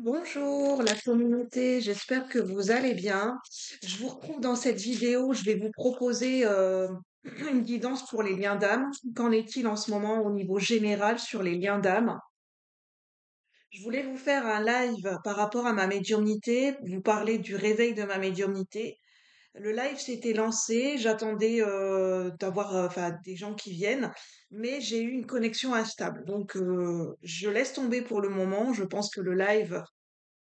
Bonjour la communauté, j'espère que vous allez bien. Je vous retrouve dans cette vidéo, je vais vous proposer une guidance pour les liens d'âme. Qu'en est-il en ce moment au niveau général sur les liens d'âme? Je voulais vous faire un live par rapport à ma médiumnité, vous parler du réveil de ma médiumnité. Le live s'était lancé, j'attendais d'avoir enfin des gens qui viennent, mais j'ai eu une connexion instable. Donc je laisse tomber pour le moment. Je pense que le live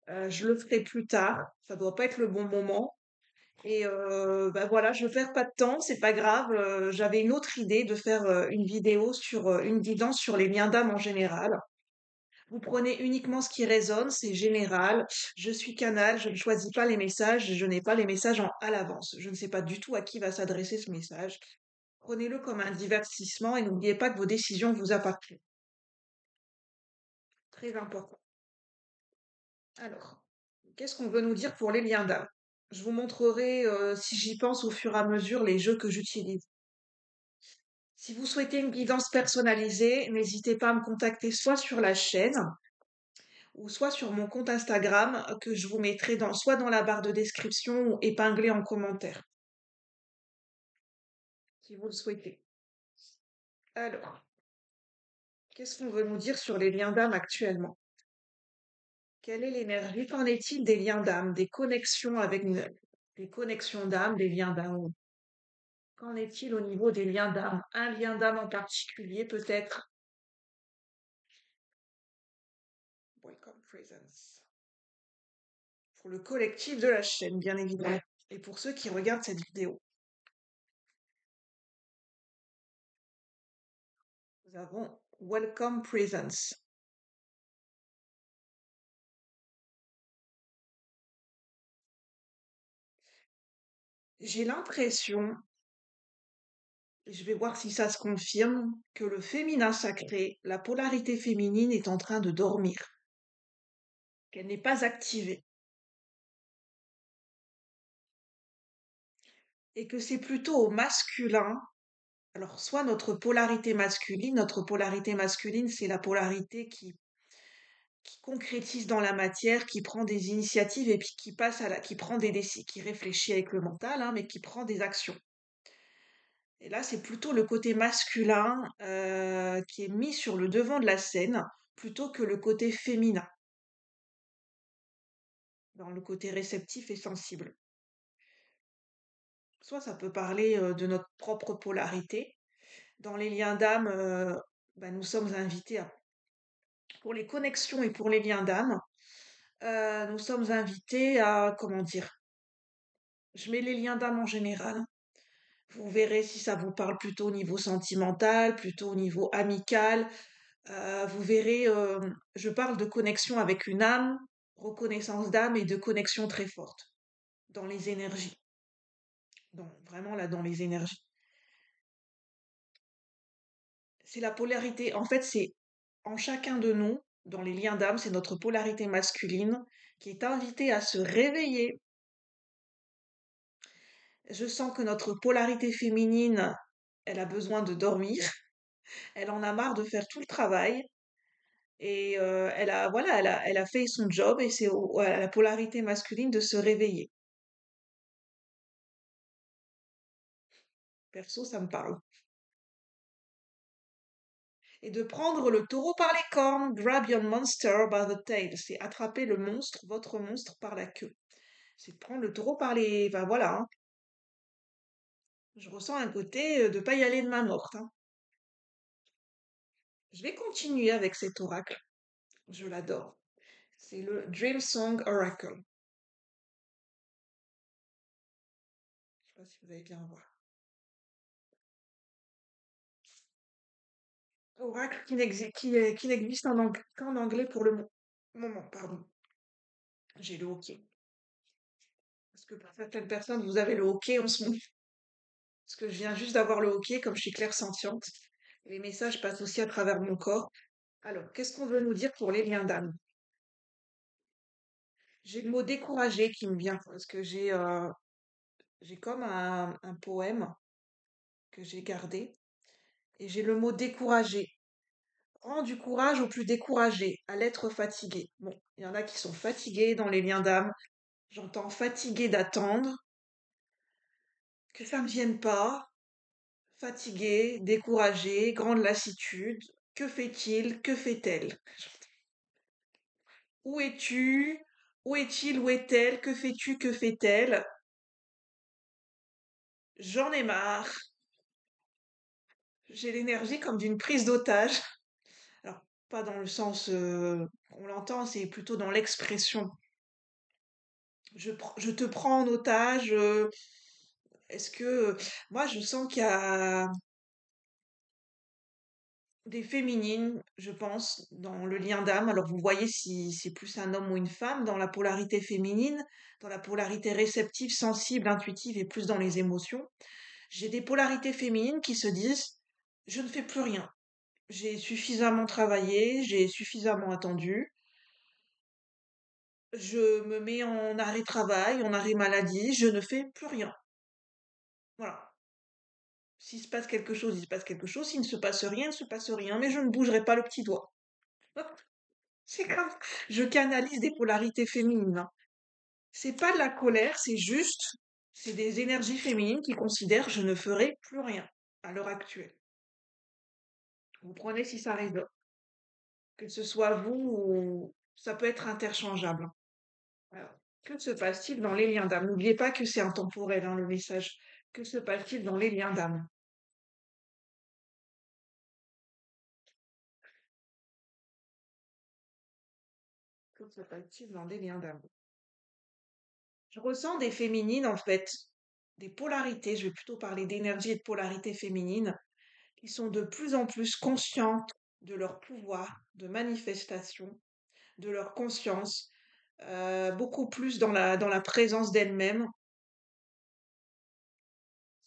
je le ferai plus tard. Ça doit pas être le bon moment. Et bah voilà, je perds pas de temps, c'est pas grave. J'avais une autre idée de faire une vidéo sur une guidance sur les liens d'âme en général. Vous prenez uniquement ce qui résonne, c'est général. Je suis canal, je ne choisis pas les messages, je n'ai pas les messages à l'avance. Je ne sais pas du tout à qui va s'adresser ce message. Prenez-le comme un divertissement et n'oubliez pas que vos décisions vous appartiennent. Très important. Alors, qu'est-ce qu'on veut nous dire pour les liens d'âme? Je vous montrerai, si j'y pense au fur et à mesure, les jeux que j'utilise. Si vous souhaitez une guidance personnalisée, n'hésitez pas à me contacter soit sur la chaîne ou soit sur mon compte Instagram que je vous mettrai soit dans la barre de description ou épinglé en commentaire, si vous le souhaitez. Alors, qu'est-ce qu'on veut nous dire sur les liens d'âme actuellement? Quelle est l'énergie? Qu'en est-il des liens d'âme, des connexions des connexions d'âme, des liens d'âme? Qu'en est-il au niveau des liens d'âme? Un lien d'âme en particulier, peut-être? Welcome Presence. Pour le collectif de la chaîne, bien évidemment. Et pour ceux qui regardent cette vidéo. Nous avons Welcome Presence. J'ai l'impression, et je vais voir si ça se confirme, que le féminin sacré, la polarité féminine est en train de dormir, qu'elle n'est pas activée, et que c'est plutôt au masculin. Alors, soit notre polarité masculine, c'est la polarité qui concrétise dans la matière, qui prend des initiatives et puis qui passe qui prend des décisions, qui réfléchit avec le mental, hein, mais qui prend des actions. Et là, c'est plutôt le côté masculin qui est mis sur le devant de la scène plutôt que le côté féminin, dans le côté réceptif et sensible. Soit ça peut parler de notre propre polarité. Dans les liens d'âme, bah, nous sommes invités pour les connexions et pour les liens d'âme, nous sommes invités à, comment dire, je mets les liens d'âme en général. Vous verrez si ça vous parle plutôt au niveau sentimental, plutôt au niveau amical. Vous verrez, je parle de connexion avec une âme, reconnaissance d'âme et de connexion très forte dans les énergies. Vraiment là, dans les énergies. C'est la polarité. En fait, c'est en chacun de nous, dans les liens d'âme, c'est notre polarité masculine qui est invitée à se réveiller. Je sens que notre polarité féminine, elle a besoin de dormir. Elle en a marre de faire tout le travail. Et elle a, voilà, elle a fait son job et c'est à la polarité masculine de se réveiller. Perso, ça me parle. Et de prendre le taureau par les cornes, grab your monster by the tail. C'est attraper le monstre, votre monstre, par la queue. C'est de prendre le taureau par les... Enfin voilà, hein. Je ressens un côté de pas y aller de main morte, hein. Je vais continuer avec cet oracle. Je l'adore. C'est le Dream Song Oracle. Je sais pas si vous allez bien voir. Oracle qui n'existe qu'en anglais pour le moment, pardon. J'ai le hockey. Parce que pour certaines personnes, vous avez le hockey en ce moment. Parce que je viens juste d'avoir le hockey, comme je suis clairsentiente. Les messages passent aussi à travers mon corps. Alors, qu'est-ce qu'on veut nous dire pour les liens d'âme? J'ai le mot découragé qui me vient, parce que j'ai comme un poème que j'ai gardé, et j'ai le mot découragé. Rends du courage aux plus découragés, à l'être fatigué. Bon, il y en a qui sont fatigués dans les liens d'âme. J'entends fatigué d'attendre, que ça ne vienne pas, fatigué, découragé, grande lassitude. Que fait-il? Que fait-elle? Où es-tu? Où est-il? Où est-elle? Que fais-tu? Que fait-elle? J'en ai marre. J'ai l'énergie comme d'une prise d'otage. Alors, pas dans le sens qu'on l'entend, c'est plutôt dans l'expression. Je te prends en otage. Est-ce que moi je sens qu'il y a des féminines, je pense, dans le lien d'âme. Alors vous voyez si c'est plus un homme ou une femme dans la polarité féminine, dans la polarité réceptive, sensible, intuitive et plus dans les émotions. J'ai des polarités féminines qui se disent je ne fais plus rien. J'ai suffisamment travaillé, j'ai suffisamment attendu. Je me mets en arrêt travail, en arrêt maladie, je ne fais plus rien. Voilà. S'il se passe quelque chose, il se passe quelque chose. S'il ne se passe rien, il ne se passe rien. Mais je ne bougerai pas le petit doigt. C'est comme je canalise des polarités féminines, hein. C'est pas de la colère, c'est des énergies féminines qui considèrent je ne ferai plus rien à l'heure actuelle. Vous prenez si ça résonne. Que ce soit vous ou ça peut être interchangeable. Alors, que se passe-t-il dans les liens d'âme? N'oubliez pas que c'est intemporel, hein, le message. Que se passe-t-il dans les liens d'âme? Que se passe-t-il dans les liens d'âme? Je ressens des féminines, en fait, des polarités, je vais plutôt parler d'énergie et de polarité féminine, qui sont de plus en plus conscientes de leur pouvoir de manifestation, de leur conscience, beaucoup plus dans la présence d'elles-mêmes,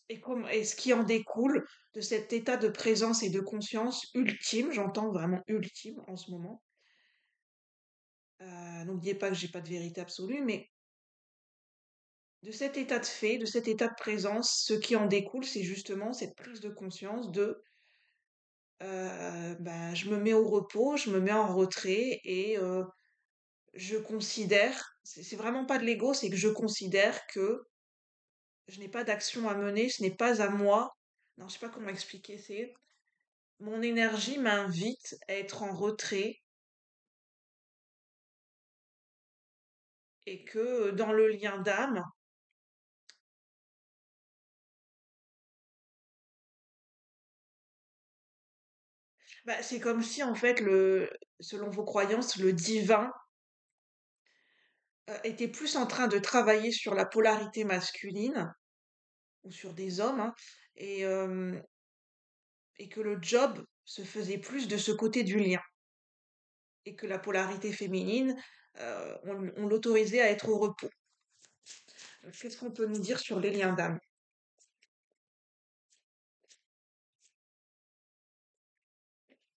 et ce qui en découle de cet état de présence et de conscience ultime, j'entends vraiment ultime en ce moment. N'oubliez pas que j'ai pas de vérité absolue, mais de cet état de fait, de cet état de présence, ce qui en découle, c'est justement cette prise de conscience de bah, je me mets au repos, je me mets en retrait et je considère, c'est vraiment pas de l'ego, c'est que je considère que je n'ai pas d'action à mener, ce n'est pas à moi. Non, je sais pas comment expliquer, c'est mon énergie m'invite à être en retrait et que dans le lien d'âme, bah, c'est comme si en fait selon vos croyances, le divin était plus en train de travailler sur la polarité masculine ou sur des hommes, hein, et, euh, et que le job se faisait plus de ce côté du lien et que la polarité féminine, on l'autorisait à être au repos. Qu'est-ce qu'on peut nous dire sur les liens d'âme?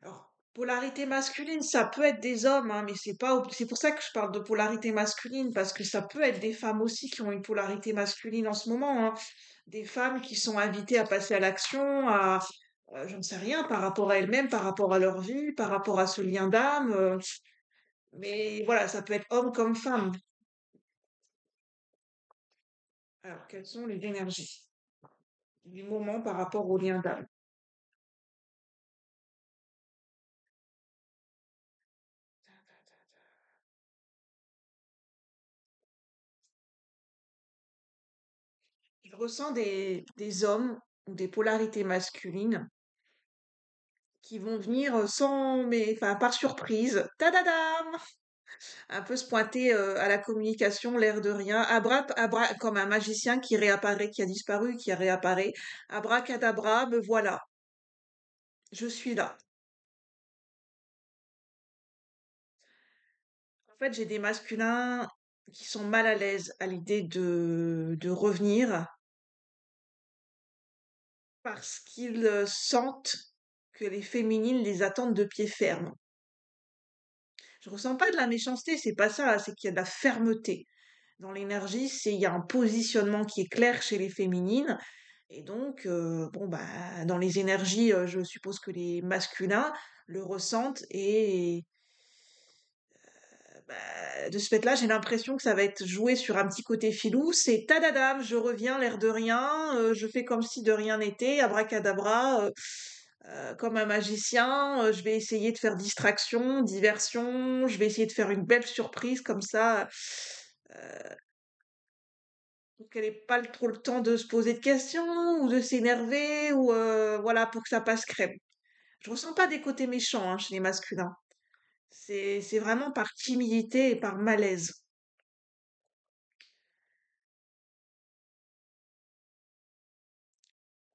Alors, polarité masculine, ça peut être des hommes, hein, mais c'est pour ça que je parle de polarité masculine, parce que ça peut être des femmes aussi qui ont une polarité masculine en ce moment, hein. Des femmes qui sont invitées à passer à l'action, je ne sais rien, par rapport à elles-mêmes, par rapport à leur vie, par rapport à ce lien d'âme. Mais voilà, ça peut être homme comme femme. Alors, quelles sont les énergies du moment par rapport au lien d'âme? Je ressens des hommes ou des polarités masculines qui vont venir enfin, par surprise, tadadam, un peu se pointer à la communication, l'air de rien, comme un magicien qui réapparaît, qui a disparu, qui réapparaît, abracadabra, me voilà, je suis là. En fait, j'ai des masculins qui sont mal à l'aise à l'idée de revenir parce qu'ils sentent que les féminines les attendent de pied ferme. Je ressens pas de la méchanceté, c'est pas ça, c'est qu'il y a de la fermeté. Dans l'énergie, il y a un positionnement qui est clair chez les féminines Et donc, bon, bah, dans les énergies, je suppose que les masculins le ressentent et bah, de ce fait-là, j'ai l'impression que ça va être joué sur un petit côté filou. C'est tadadam, je reviens, l'air de rien, je fais comme si de rien n'était, abracadabra, comme un magicien, je vais essayer de faire distraction, diversion, je vais essayer de faire une belle surprise comme ça, pour qu'elle ait pas trop le temps de se poser de questions ou de s'énerver ou voilà, pour que ça passe crème. Je ressens pas des côtés méchants, hein, chez les masculins. C'est vraiment par timidité et par malaise.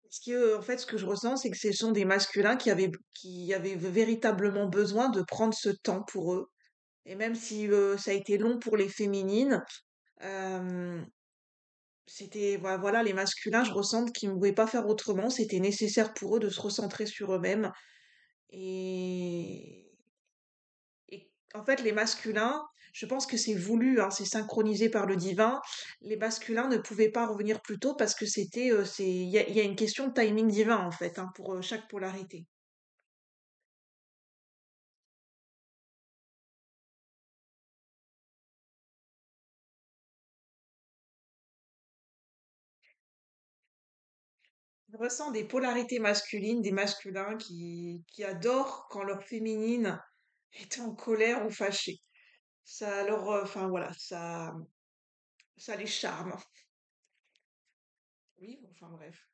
Parce que, en fait, ce que je ressens, c'est que ce sont des masculins qui avaient véritablement besoin de prendre ce temps pour eux. Et même si ça a été long pour les féminines, euh, voilà, les masculins, je ressens qu'ils ne pouvaient pas faire autrement. C'était nécessaire pour eux de se recentrer sur eux-mêmes. Et, et en fait, les masculins, je pense que c'est voulu, hein, c'est synchronisé par le divin. Les masculins ne pouvaient pas revenir plus tôt parce que il y a une question de timing divin en fait, hein, pour chaque polarité. Je ressens des polarités masculines, des masculins qui adorent quand leur féminine est en colère ou fâchée. Enfin voilà, ça les charme. Oui, enfin bref.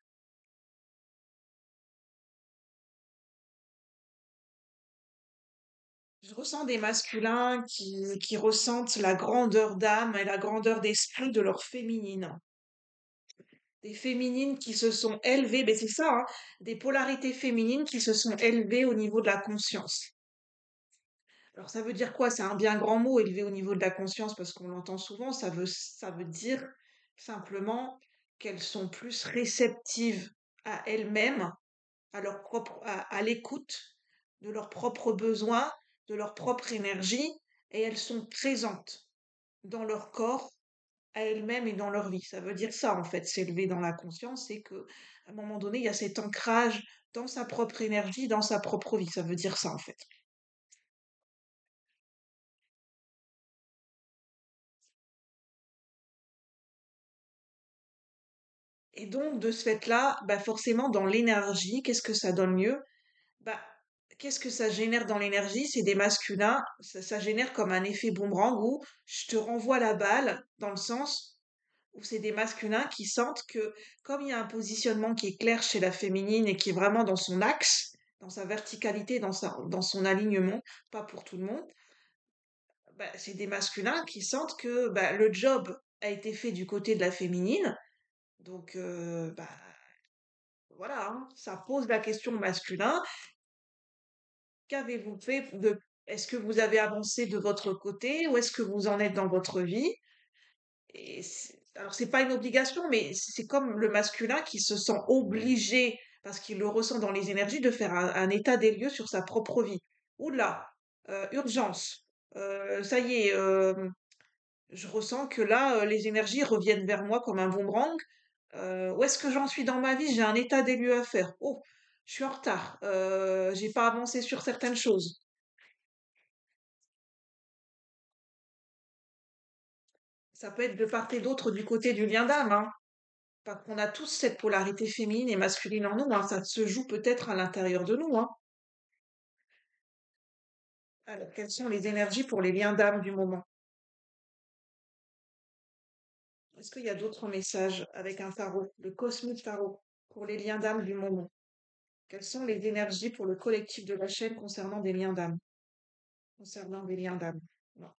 Je ressens des masculins qui ressentent la grandeur d'âme et la grandeur d'esprit de leur féminine. Des féminines qui se sont élevées, mais c'est ça, hein, des polarités féminines qui se sont élevées au niveau de la conscience. Alors ça veut dire quoi? C'est un bien grand mot, élevé au niveau de la conscience, parce qu'on l'entend souvent. Ça veut dire simplement qu'elles sont plus réceptives à elles-mêmes, à l'écoute de leurs propres besoins, de leur propre énergie, et elles sont présentes dans leur corps, à elles-mêmes et dans leur vie. Ça veut dire ça, en fait, s'élever dans la conscience, c'est que à un moment donné, il y a cet ancrage dans sa propre énergie, dans sa propre vie. Ça veut dire ça, en fait. Et donc, de ce fait-là, bah forcément, dans l'énergie, qu'est-ce que ça donne mieux? Bah, qu'est-ce que ça génère dans l'énergie? C'est des masculins, ça génère comme un effet boomerang où je te renvoie la balle dans le sens où c'est des masculins qui sentent que, comme il y a un positionnement qui est clair chez la féminine et qui est vraiment dans son axe, dans sa verticalité, dans son alignement, pas pour tout le monde, bah, c'est des masculins qui sentent que bah, le job a été fait du côté de la féminine. Donc, bah, voilà, hein, ça pose la question masculin. Qu'avez-vous fait est-ce que vous avez avancé de votre côté ou est-ce que vous en êtes dans votre vie? Alors, c'est pas une obligation, mais c'est comme le masculin qui se sent obligé, parce qu'il le ressent dans les énergies, de faire un état des lieux sur sa propre vie. Oula, urgence. Ça y est, je ressens que là, les énergies reviennent vers moi comme un boomerang. Où est-ce que j'en suis dans ma vie? J'ai un état des lieux à faire. Oh, je suis en retard. J'ai pas avancé sur certaines choses. Ça peut être de part et d'autre du côté du lien d'âme, hein. Parce qu'on a tous cette polarité féminine et masculine en nous, hein. Ça se joue peut-être à l'intérieur de nous, hein. Alors, quelles sont les énergies pour les liens d'âme du moment? Est-ce qu'il y a d'autres messages avec un tarot, le Cosmic Tarot, pour les liens d'âme du moment? Quelles sont les énergies pour le collectif de la chaîne concernant des liens d'âme? Concernant des liens d'âme. Non,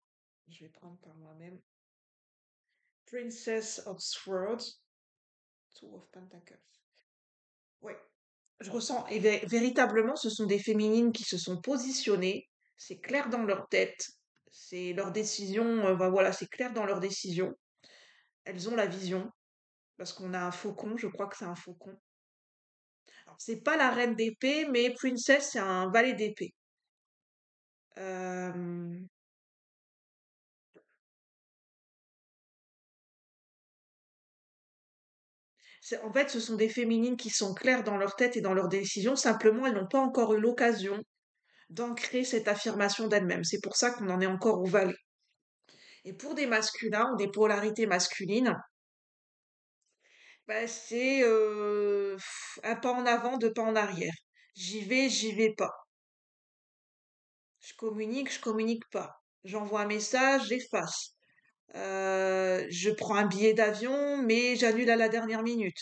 je vais prendre par moi-même. Princess of Swords, Two of Pentacles. Ouais, je ressens, et véritablement, ce sont des féminines qui se sont positionnées, c'est clair dans leur tête, c'est leur décision, ben voilà, c'est clair dans leur décision. Elles ont la vision, parce qu'on a un faucon, je crois que c'est un faucon. Alors, c'est pas la reine d'épée, mais Princess, c'est un valet d'épée. Euh, En fait, ce sont des féminines qui sont claires dans leur tête et dans leurs décisions. Simplement, elles n'ont pas encore eu l'occasion d'ancrer cette affirmation d'elles-mêmes. C'est pour ça qu'on en est encore au valet. Et pour des masculins ou des polarités masculines, bah, c'est un pas en avant, deux pas en arrière. J'y vais pas. Je communique pas. J'envoie un message, j'efface. Je prends un billet d'avion, mais j'annule à la dernière minute.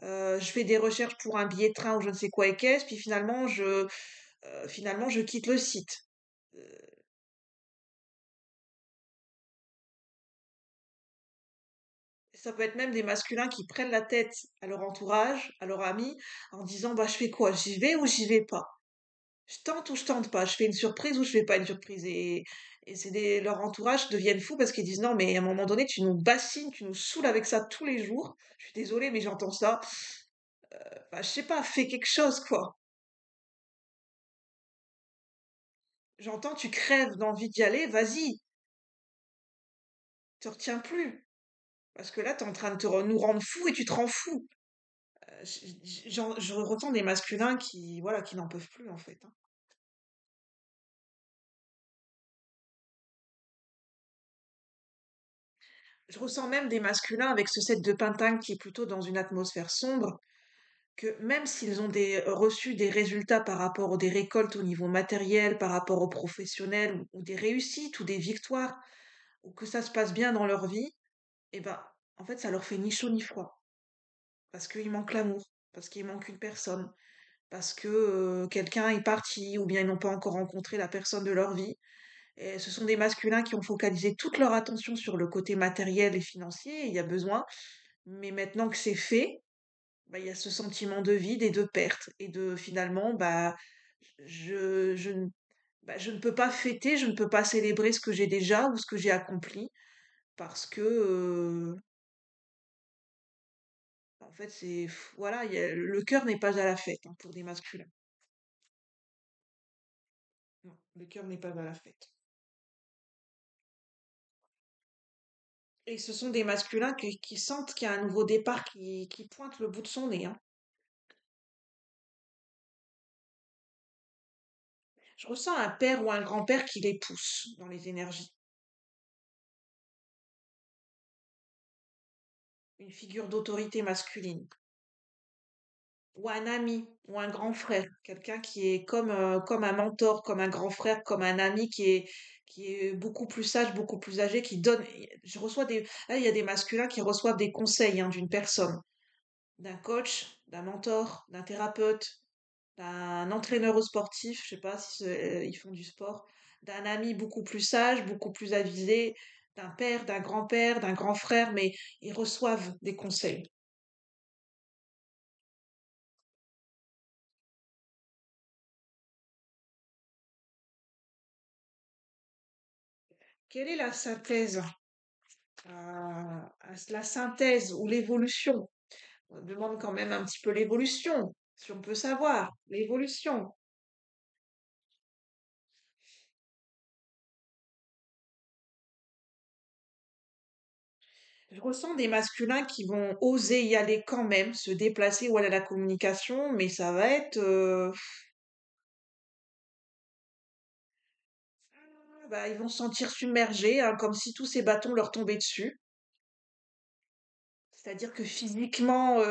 Je fais des recherches pour un billet de train ou je ne sais quoi et qu'est-ce, puis finalement, je quitte le site. Euh, Ça peut être même des masculins qui prennent la tête à leur entourage, à leurs amis, en disant, bah, je fais quoi? J'y vais ou j'y vais pas? Je tente ou je tente pas? Je fais une surprise ou je fais pas une surprise? Et leur entourage deviennent fous parce qu'ils disent, non, mais à un moment donné, tu nous bassines, tu nous saoules avec ça tous les jours. Je suis désolée, mais j'entends ça. Bah, je sais pas, fais quelque chose, quoi. J'entends, tu crèves d'envie d'y aller, vas-y, te retiens plus. Parce que là, t'es en train de nous rendre fous et tu te rends fou. Je ressens des masculins qui, voilà, qui n'en peuvent plus, en fait, hein. Je ressens même des masculins avec ce set de pentacle qui est plutôt dans une atmosphère sombre, que même s'ils ont reçu des résultats par rapport aux des récoltes au niveau matériel, par rapport aux professionnels, ou des réussites, ou des victoires, ou que ça se passe bien dans leur vie, eh ben, en fait, ça leur fait ni chaud ni froid. Parce qu'il manque l'amour, parce qu'il manque une personne, parce que quelqu'un est parti, ou bien ils n'ont pas encore rencontré la personne de leur vie. Et ce sont des masculins qui ont focalisé toute leur attention sur le côté matériel et financier, il y a besoin. Mais maintenant que c'est fait, bah, il y a ce sentiment de vide et de perte. Et de finalement, bah, je, ne- bah, je ne peux pas fêter, je ne peux pas célébrer ce que j'ai déjà ou ce que j'ai accompli. Parce que, en fait, voilà, le cœur n'est pas à la fête, hein, pour des masculins. Non, le cœur n'est pas à la fête. Et ce sont des masculins qui sentent qu'il y a un nouveau départ qui pointe le bout de son nez, hein. Je ressens un père ou un grand-père qui les pousse dans les énergies. Une figure d'autorité masculine. Ou un ami, ou un grand frère. Quelqu'un qui est comme un mentor, comme un grand frère, comme un ami qui est beaucoup plus sage, beaucoup plus âgé, qui donne. Je reçois là, il y a des masculins qui reçoivent des conseils, hein, d'une personne, d'un coach, d'un mentor, d'un thérapeute, d'un entraîneur sportif, je sais pas si ils font du sport, d'un ami beaucoup plus sage, beaucoup plus avisé, d'un père, d'un grand-père, d'un grand frère, mais ils reçoivent des conseils. Quelle est la synthèse, la synthèse ou l'évolution? On demande quand même un petit peu l'évolution, si on peut savoir, l'évolution. Je ressens des masculins qui vont oser y aller quand même, se déplacer ou aller à la communication, mais ça va être, bah, ils vont se sentir submergés, hein, comme si tous ces bâtons leur tombaient dessus. C'est-à-dire que physiquement,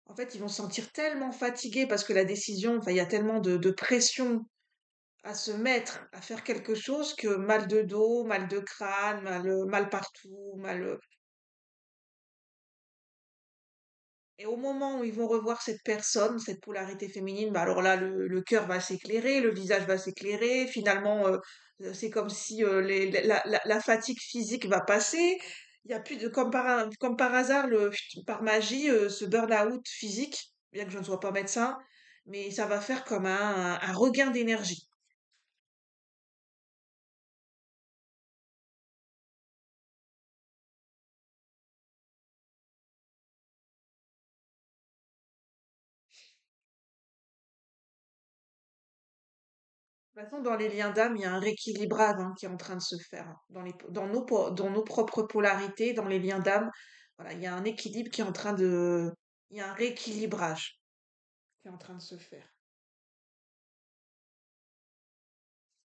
en fait, ils vont se sentir tellement fatigués parce que la décision, enfin, il y a tellement de pression à se mettre à faire quelque chose que mal de dos, mal de crâne, mal partout, et au moment où ils vont revoir cette personne, cette polarité féminine, bah alors là, le cœur va s'éclairer, le visage va s'éclairer. Finalement, c'est comme si la fatigue physique va passer. Il y a plus de, comme par hasard, par magie, ce burn-out physique, bien que je ne sois pas médecin, mais ça va faire comme un regain d'énergie. De toute façon, dans les liens d'âme, il y a un rééquilibrage, hein, qui est en train de se faire, hein, dans nos propres polarités, dans les liens d'âme. Voilà, il y a un équilibre qui est en train de il y a un rééquilibrage qui est en train de se faire.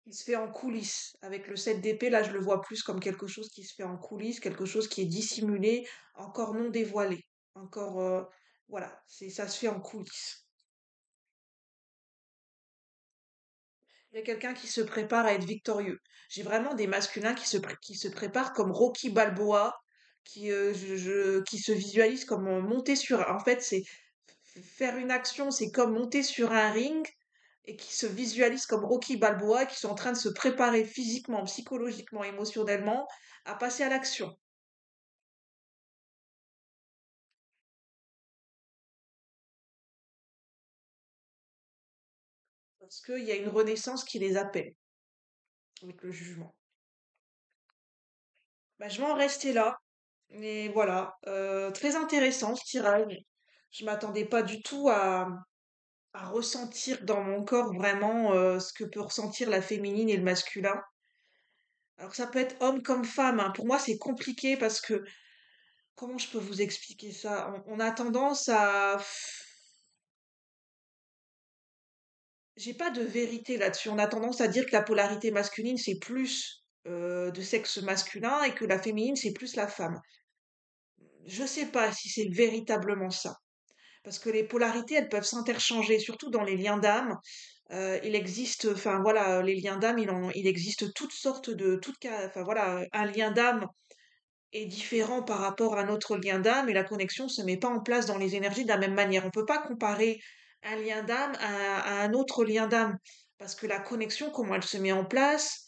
Il se fait en coulisses. Avec le 7 d'épée, là, je le vois plus comme quelque chose qui se fait en coulisses, quelque chose qui est dissimulé, encore non dévoilé. Encore, voilà, ça se fait en coulisses. Il y a quelqu'un qui se prépare à être victorieux. J'ai vraiment des masculins qui se préparent comme Rocky Balboa, qui se visualisent comme monter sur. En fait, faire une action, c'est comme monter sur un ring et qui se visualisent comme Rocky Balboa, qui sont en train de se préparer physiquement, psychologiquement, émotionnellement à passer à l'action. Parce qu'il y a une renaissance qui les appelle avec le jugement. Bah, je vais en rester là. Mais voilà, très intéressant ce tirage. Je m'attendais pas du tout à ressentir dans mon corps vraiment ce que peut ressentir la féminine et le masculin. Alors ça peut être homme comme femme, hein. Pour moi, c'est compliqué parce que comment je peux vous expliquer ça? On a tendance à j'ai pas de vérité là-dessus. On a tendance à dire que la polarité masculine, c'est plus de sexe masculin et que la féminine, c'est plus la femme. Je sais pas si c'est véritablement ça. Parce que les polarités, elles peuvent s'interchanger, surtout dans les liens d'âme. Il existe, enfin voilà, les liens d'âme, il existe toutes sortes de, enfin voilà, un lien d'âme est différent par rapport à un autre lien d'âme et la connexion se met pas en place dans les énergies de la même manière. On peut pas comparer un lien d'âme à un autre lien d'âme parce que la connexion, comment elle se met en place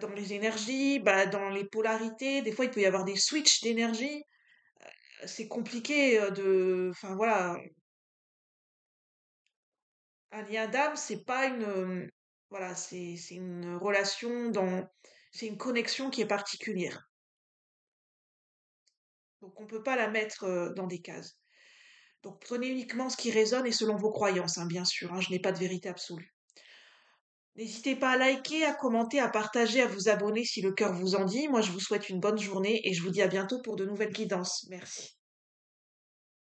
dans les énergies, bah, dans les polarités, des fois il peut y avoir des switches d'énergie. C'est compliqué enfin voilà, un lien d'âme, c'est pas une, voilà, c'est une relation c'est une connexion qui est particulière. Donc on peut pas la mettre dans des cases. Donc prenez uniquement ce qui résonne et selon vos croyances, hein, bien sûr, hein, je n'ai pas de vérité absolue. N'hésitez pas à liker, à commenter, à partager, à vous abonner si le cœur vous en dit. Moi, je vous souhaite une bonne journée et je vous dis à bientôt pour de nouvelles guidances. Merci.